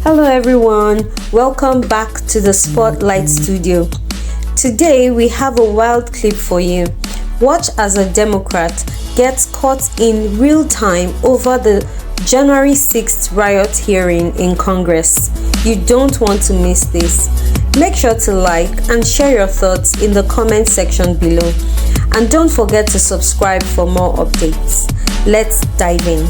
Hello everyone, welcome back to the Spotlight Studio. Today we have a wild clip for you. Watch as a Democrat gets caught in real time over the January 6th riot hearing in Congress. You don't want to miss this. Make sure to like and share your thoughts in the comment section below. And don't forget to subscribe for more updates. Let's dive in.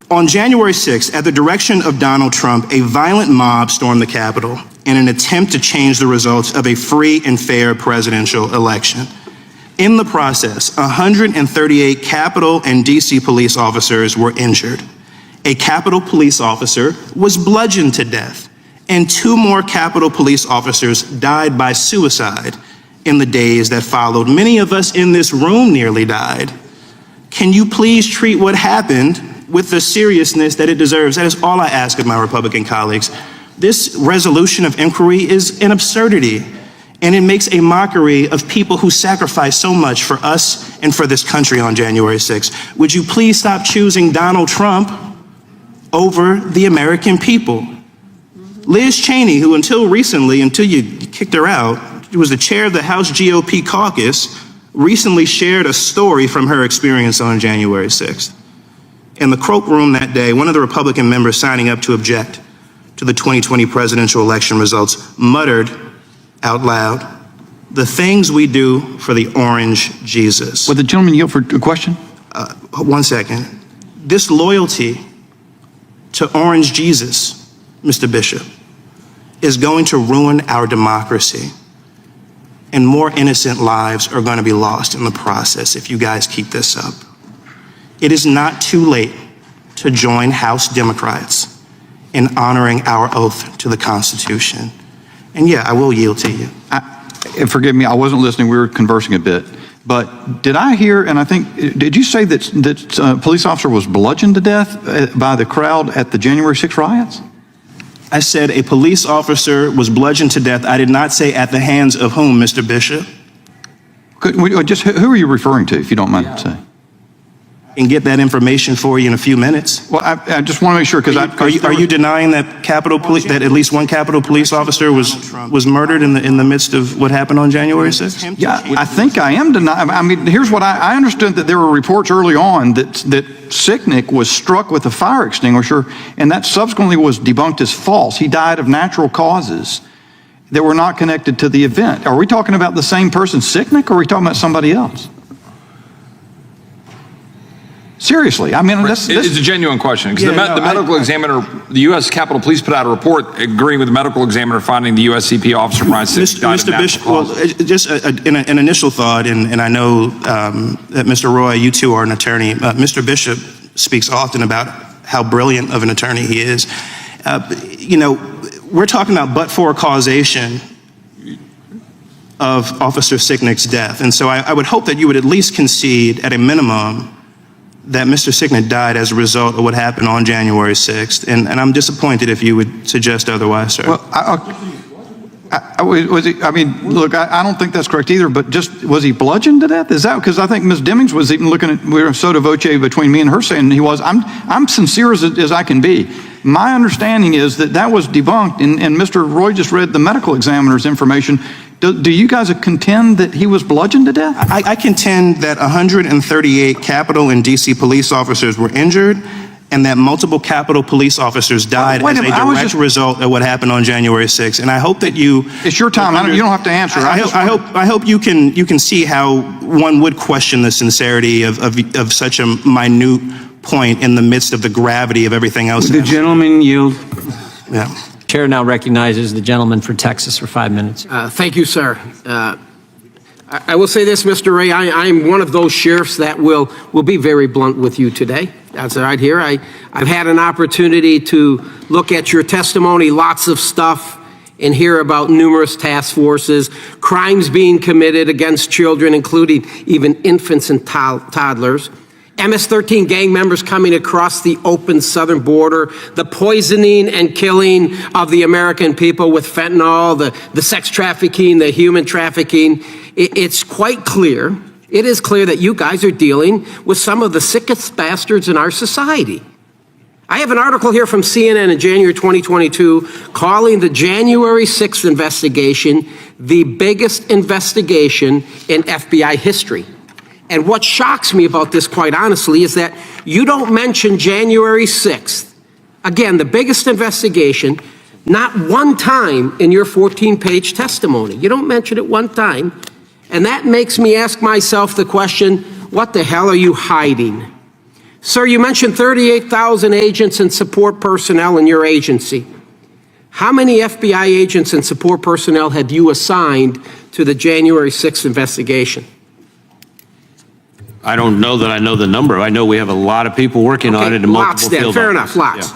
On January 6th, at the direction of Donald Trump, a violent mob stormed the Capitol in an attempt to change the results of a free and fair presidential election. In the process, 138 Capitol and DC police officers were injured. A Capitol police officer was bludgeoned to death, and 2 more Capitol police officers died by suicide in the days that followed. Many of us in this room nearly died. Can you please treat what happened with the seriousness that it deserves? That is all I ask of my Republican colleagues. This resolution of inquiry is an absurdity, and it makes a mockery of people who sacrificed so much for us and for this country on January 6th. Would you please stop choosing Donald Trump over the American people? Liz Cheney, who until recently, until you kicked her out, was the chair of the House GOP caucus, recently shared a story from her experience on January 6th. In the cloakroom that day, one of the Republican members signing up to object to the 2020 presidential election results muttered out loud, "The things we do for the orange Jesus." Would the gentleman yield for a question? 1 second. This loyalty to orange Jesus, Mr. Bishop, is going to ruin our democracy. And more innocent lives are going to be lost in the process if you guys keep this up. It is not too late to join House Democrats in honoring our oath to the Constitution. And yeah, I will yield to you. Forgive me, I wasn't listening. We were conversing a bit. But did I hear, and I think, did you say that a police officer was bludgeoned to death by the crowd at the January 6th riots? I said a police officer was bludgeoned to death. I did not say at the hands of whom, Mr. Bishop. Who are you referring to, if you don't mind saying? And get that information for you in a few minutes. Well, I just want to make sure, because are you denying that that at least one Capitol police officer was murdered in the midst of what happened on January 6th? Yeah, I think I am denying. I mean, here's what I understood, that there were reports early on that Sicknick was struck with a fire extinguisher, and that subsequently was debunked as false. He died of natural causes that were not connected to the event. Are we talking about the same person, Sicknick, or are we talking about somebody else? Seriously, I mean, it's a genuine question, because the medical examiner, the U.S. Capitol Police put out a report agreeing with the medical examiner finding the USCP officer Brian Sicknick died of natural Bishop, causes. Well, just an initial thought, and I know that Mr. Roy, you too are an attorney. Mr. Bishop speaks often about how brilliant of an attorney he is. You know, we're talking about but-for causation of Officer Sicknick's death, and so I would hope that you would at least concede, at a minimum, that Mr. Sicknick died as a result of what happened on January 6th, and I'm disappointed if you would suggest otherwise, sir. Well, I mean, look, I don't think that's correct either, but just, was he bludgeoned to death? Is that, because I think Ms. Demings was even looking at, we were sotto voce between me and her saying he was. I'm sincere as I can be. My understanding is that was debunked, and Mr. Roy just read the medical examiner's information. Do you guys contend that he was bludgeoned to death? I contend that 138 Capitol and DC police officers were injured, and that multiple Capitol police officers died as a direct result of what happened on January 6th. And I hope that you— It's your time. You don't have to answer. I hope you can see how one would question the sincerity of such a minute point in the midst of the gravity of everything else. Would the gentleman yield? Yeah. Chair now recognizes the gentleman for Texas for 5 minutes. Thank you, sir. I will say this, Mr. Ray, I'm one of those sheriffs that will be very blunt with you today. That's right here. I've had an opportunity to look at your testimony, lots of stuff, and hear about numerous task forces, crimes being committed against children, including even infants and toddlers. MS-13 gang members coming across the open southern border, the poisoning and killing of the American people with fentanyl, the sex trafficking, the human trafficking. It's quite clear, it is clear that you guys are dealing with some of the sickest bastards in our society. I have an article here from CNN in January 2022 calling the January 6th investigation the biggest investigation in FBI history. And what shocks me about this, quite honestly, is that you don't mention January 6th, again, the biggest investigation, not one time in your 14-page testimony. You don't mention it one time. And that makes me ask myself the question, what the hell are you hiding? Sir, you mentioned 38,000 agents and support personnel in your agency. How many FBI agents and support personnel had you assigned to the January 6th investigation? I don't know that I know the number. I know we have a lot of people working on it in multiple field fair enough, lots.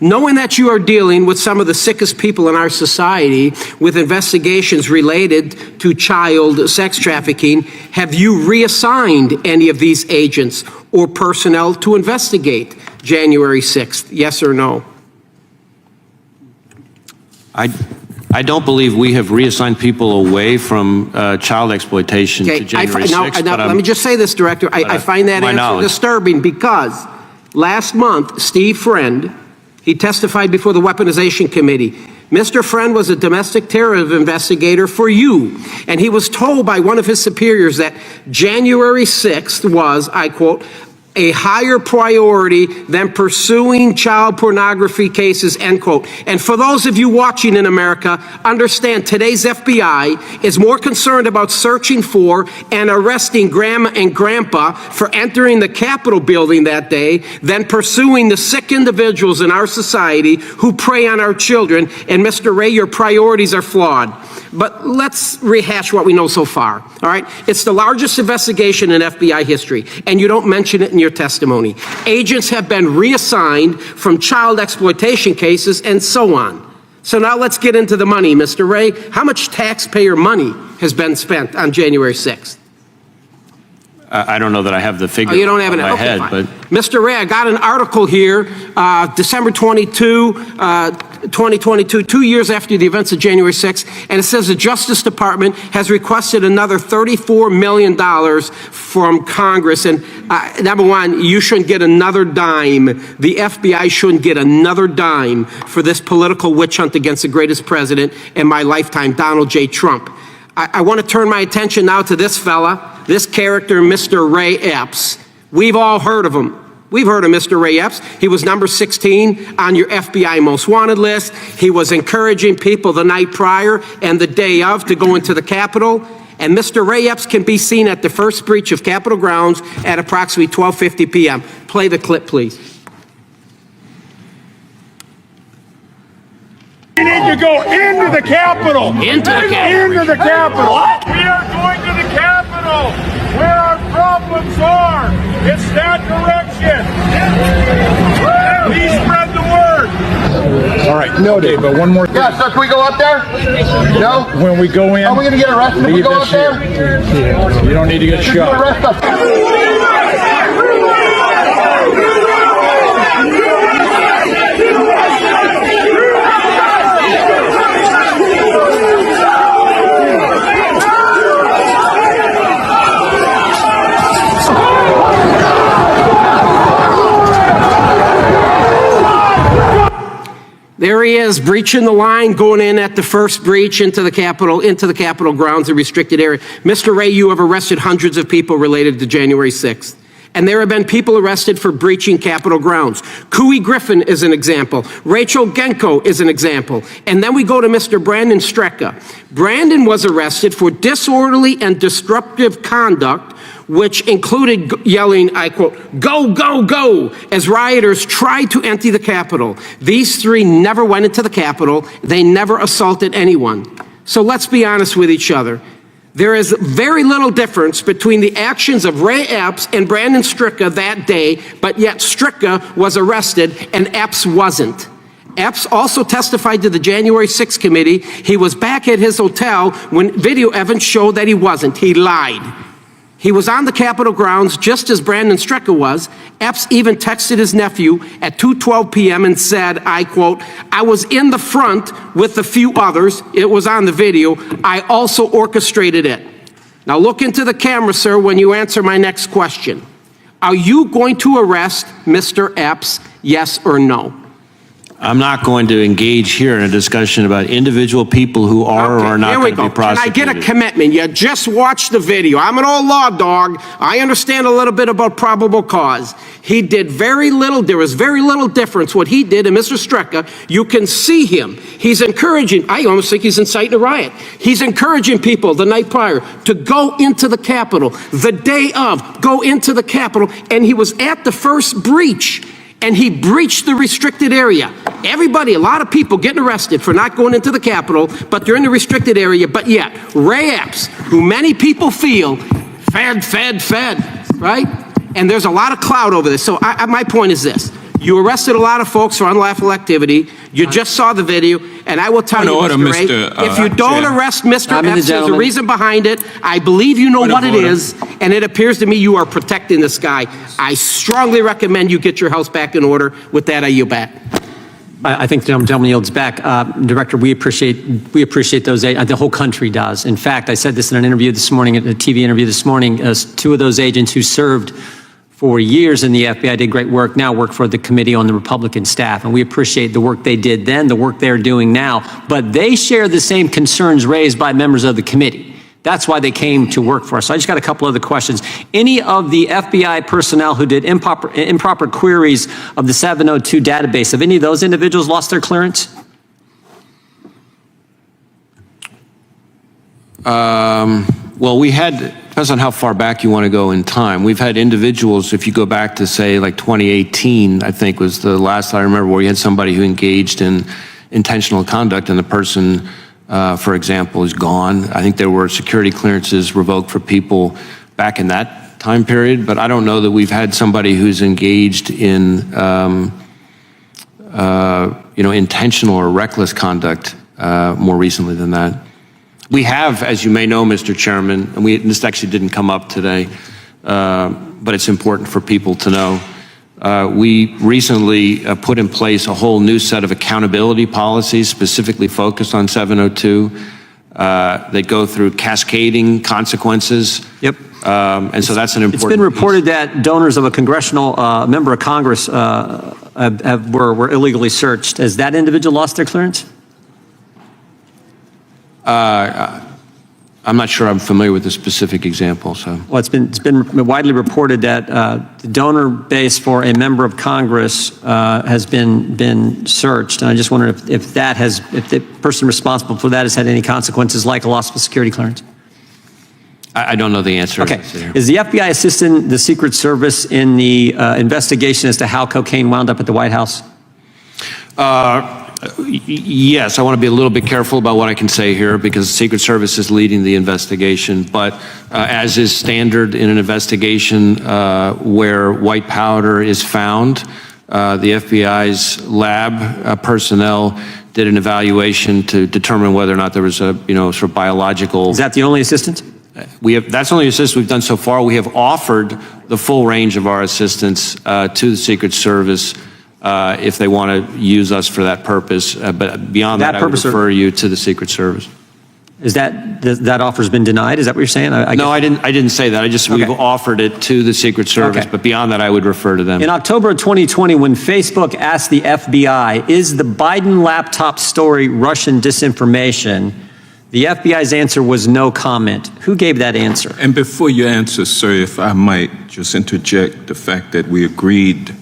Knowing that you are dealing with some of the sickest people in our society with investigations related to child sex trafficking, have you reassigned any of these agents or personnel to investigate January 6th? Yes or no? I don't believe we have reassigned people away from child exploitation to January 6th. Now, let me just say this, Director. I find that answer disturbing because last month, Steve Friend, he testified before the Weaponization Committee. Mr. Friend was a domestic terrorism investigator for you, and he was told by one of his superiors that January 6th was, I quote, a higher priority than pursuing child pornography cases, end quote. And for those of you watching in America, understand today's FBI is more concerned about searching for and arresting Grandma and Grandpa for entering the Capitol building that day than pursuing the sick individuals in our society who prey on our children. And Mr. Ray, your priorities are flawed. But let's rehash what we know so far, all right? It's the largest investigation in FBI history, and you don't mention it in your testimony. Agents have been reassigned from child exploitation cases and so on. So now let's get into the money, Mr. Ray. How much taxpayer money has been spent on January 6th? I don't know that I have the figure you don't have it in my head, fine. but Mr. Ray, I got an article here, December 22, 2022, 2 years after the events of January 6th, and it says the Justice Department has requested another $34 million from Congress. And number one, you shouldn't get another dime. The FBI shouldn't get another dime for this political witch hunt against the greatest president in my lifetime, Donald J. Trump. I want to turn my attention now to this fella, this character, Mr. Ray Epps. We've all heard of him. We've heard of Mr. Ray Epps. He was number 16 on your FBI most wanted list. He was encouraging people the night prior and the day of to go into the Capitol. And Mr. Ray Epps can be seen at the first breach of Capitol grounds at approximately 12:50 p.m. Play the clip, please. We need to go into the Capitol. Into the Capitol. Into the Capitol. What? We are going to the Capitol, where our problems are. It's that direction. Please spread the word. All right, noted. But one more thing. Yeah, so can we go up there? No? When we go in, are we going to get arrested if we go up there? Yeah, you don't need to get shot. Arrest us. There he is, breaching the line, going in at the first breach into the Capitol grounds, a restricted area. Mr. Ray, you have arrested hundreds of people related to January 6th. And there have been people arrested for breaching Capitol grounds. Couey Griffin is an example. Rachel Genko is an example. And then we go to Mr. Brandon Strecka. Brandon was arrested for disorderly and disruptive conduct, which included yelling, I quote, "Go, go, go," as rioters tried to enter the Capitol. These three never went into the Capitol. They never assaulted anyone. So let's be honest with each other. There is very little difference between the actions of Ray Epps and Brandon Strecka that day, but yet Strecka was arrested and Epps wasn't. Epps also testified to the January 6th committee. He was back at his hotel when video evidence showed that he wasn't. He lied. He was on the Capitol grounds just as Brandon Strecka was. Epps even texted his nephew at 2:12 p.m. and said, I quote, "I was in the front with a few others." It was on the video. "I also orchestrated it." Now look into the camera, sir, when you answer my next question. Are you going to arrest Mr. Epps Yes or no? I'm not going to engage here in a discussion about individual people who are or are not going to be prosecuted. Can I get a commitment? You just watched the video. I'm an old law dog. I understand a little bit about probable cause. He did very little. There was very little difference what he did and Mr. Strecka. You can see him. He's encouraging, I almost think he's inciting a riot. He's encouraging people the night prior to go into the Capitol, the day of, go into the Capitol, and he was at the first breach. And he breached the restricted area. Everybody, a lot of people getting arrested for not going into the Capitol, but they're in the restricted area. But yet, Ray Epps, who many people feel, fed, right? And there's a lot of clout over this. So my point is this. You arrested a lot of folks for unlawful activity. You just saw the video, and I will tell you, Mr. Ray, if you don't arrest Mr. Epps, there's a reason behind it. I believe you know what it is, and it appears to me you are protecting this guy. I strongly recommend you get your house back in order. With that, I yield back. I think the gentleman yields back. Director, we appreciate those. The whole country does. In fact, I said this in an interview this morning, a TV interview this morning. Two of those agents who served for years in the FBI, did great work, now work for the committee on the Republican staff. And we appreciate the work they did then, the work they're doing now. But they share the same concerns raised by members of the committee. That's why they came to work for us. So I just got a couple other questions. Any of the FBI personnel who did improper queries of the 702 database, have any of those individuals lost their clearance? Well, we had, depends on how far back you want to go in time. We've had individuals, if you go back to say like 2018, I think was the last I remember, where we had somebody who engaged in intentional conduct and the person, for example, is gone. I think there were security clearances revoked for people back in that time period, but I don't know that we've had somebody who's engaged in, intentional or reckless conduct more recently than that. We have, as you may know, Mr. Chairman, and this actually didn't come up today, but it's important for people to know. We recently put in place a whole new set of accountability policies specifically focused on 702 that go through cascading consequences. Yep. And so that's an important It's been reported that donors of a congressional member of Congress were illegally searched. Has that individual lost their clearance? I'm not sure I'm familiar with the specific example. So, well, it's been widely reported that the donor base for a member of Congress has been searched, and I just wonder if the person responsible for that has had any consequences, like a loss of security clearance. I don't know the answer. Okay. Is the FBI assisting the Secret Service in the investigation as to how cocaine wound up at the White House? Yes, I want to be a little bit careful about what I can say here because the Secret Service is leading the investigation. But as is standard in an investigation where white powder is found, the FBI's lab personnel did an evaluation to determine whether or not there was a sort of biological. Is that the only assistance? That's the only assistance we've done so far. We have offered the full range of our assistance to the Secret Service. If they want to use us for that purpose, but beyond that, I would refer you to the Secret Service. Is that offer's been denied? Is that what you're saying? No, I didn't say that. We've offered it to the Secret Service, but beyond that, I would refer to them. In October of 2020, when Facebook asked the FBI, "Is the Biden laptop story Russian disinformation?" the FBI's answer was no comment. Who gave that answer? And before you answer, sir, if I might just interject the fact that we agreed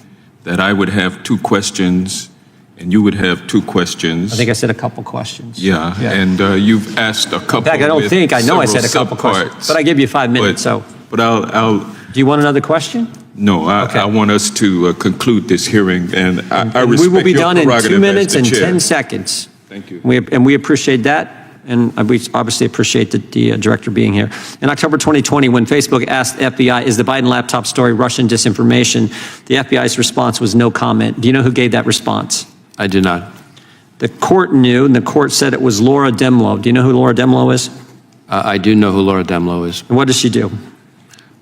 that I would have 2 questions and you would have 2 questions. I think I said a couple questions. Yeah. And you've asked a couple. In fact, I know I said a couple questions, but I gave you 5 minutes. But I'll. Do you want another question? No, I want us to conclude this hearing, and I respect we will be your done in 2 minutes and chair. 10 seconds. Thank you. We appreciate that. And we obviously appreciate the director being here. In October 2020, when Facebook asked the FBI, "Is the Biden laptop story Russian disinformation?" the FBI's response was no comment. Do you know who gave that response? I do not. The court knew, and the court said it was Laura Demlow. Do you know who Laura Demlow is? I do know who Laura Demlow is. And what does she do?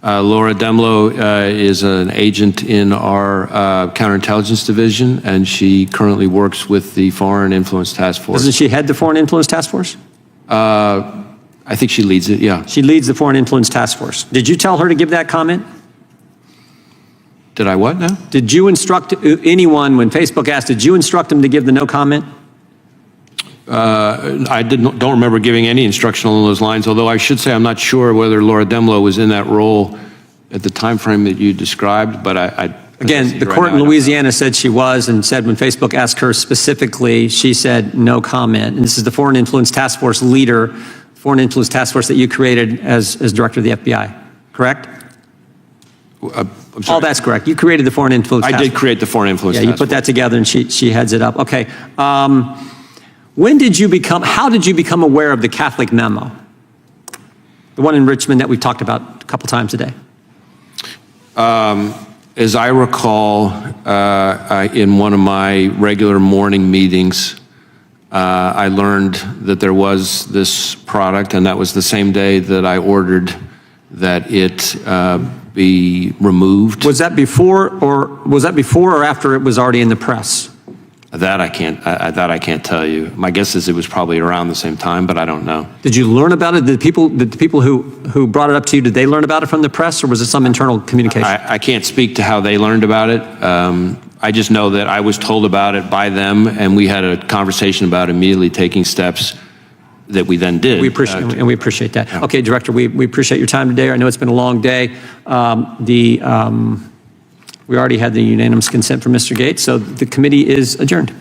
Laura Demlow is an agent in our counterintelligence division, and she currently works with the Foreign Influence Task Force. Doesn't she head the Foreign Influence Task Force? I think she leads it, yeah. She leads the Foreign Influence Task Force. Did you tell her to give that comment? Did I what now? Did you instruct anyone, when Facebook asked, did you instruct them to give the no comment? I don't remember giving any instruction along those lines, although I should say I'm not sure whether Laura Demlow was in that role at the time frame that you described, but Again, the court in Louisiana said she was, and said when Facebook asked her specifically, she said no comment. And this is the Foreign Influence Task Force leader, Foreign Influence Task Force that you created as director of the FBI, correct? All that's correct. You created the Foreign Influence Task Force. I did create the Foreign Influence Task Force. Yeah, you put that together, and she heads it up. Okay. How did you become aware of the Catholic memo? The one in Richmond that we've talked about a couple times today. As I recall, in one of my regular morning meetings, I learned that there was this product, and that was the same day that I ordered that it be removed. Was that before or after it was already in the press? That I can't tell you. My guess is it was probably around the same time, but I don't know. Did you learn about it? Did the people who brought it up to you, did they learn about it from the press, or was it some internal communication? I can't speak to how they learned about it. I just know that I was told about it by them, and we had a conversation about immediately taking steps that we then did. We appreciate that. Yeah. Okay, Director, we appreciate your time today. I know it's been a long day. We already had the unanimous consent from Mr. Gates, so the committee is adjourned.